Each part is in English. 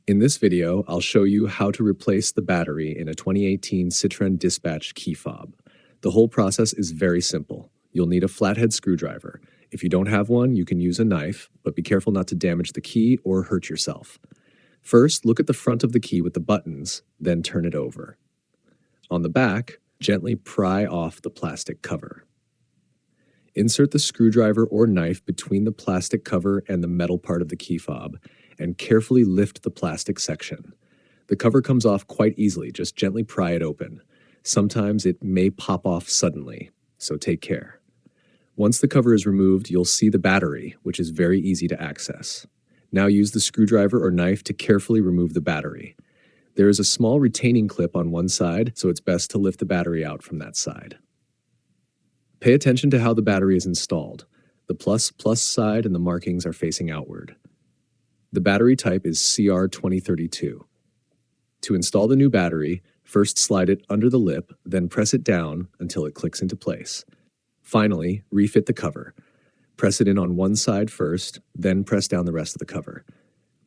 In this video, I'll show you how to replace the battery in a 2018 Citroën Dispatch key fob. The whole process is very simple. You'll need a flathead screwdriver. If you don't have one, you can use a knife, but be careful not to damage the key or hurt yourself. First, look at the front of the key with the buttons, then turn it over. On the back, gently pry off the plastic cover. Insert the screwdriver or knife between the plastic cover and the metal part of the key fob, and carefully lift the plastic section. The cover comes off quite easily, just gently pry it open. Sometimes it may pop off suddenly, so take care. Once the cover is removed, you'll see the battery, which is very easy to access. Now use the screwdriver or knife to carefully remove the battery. There is a small retaining clip on one side, so it's best to lift the battery out from that side. Pay attention to how the battery is installed. The plus side and the markings are facing outward. The battery type is CR2032. To install the new battery, first slide it under the lip, then press it down until it clicks into place. Finally, refit the cover. Press it in on one side first, then press down the rest of the cover.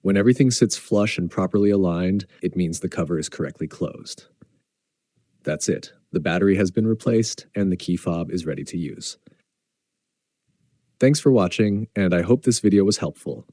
When everything sits flush and properly aligned, it means the cover is correctly closed. That's it. The battery has been replaced and the key fob is ready to use. Thanks for watching, and I hope this video was helpful.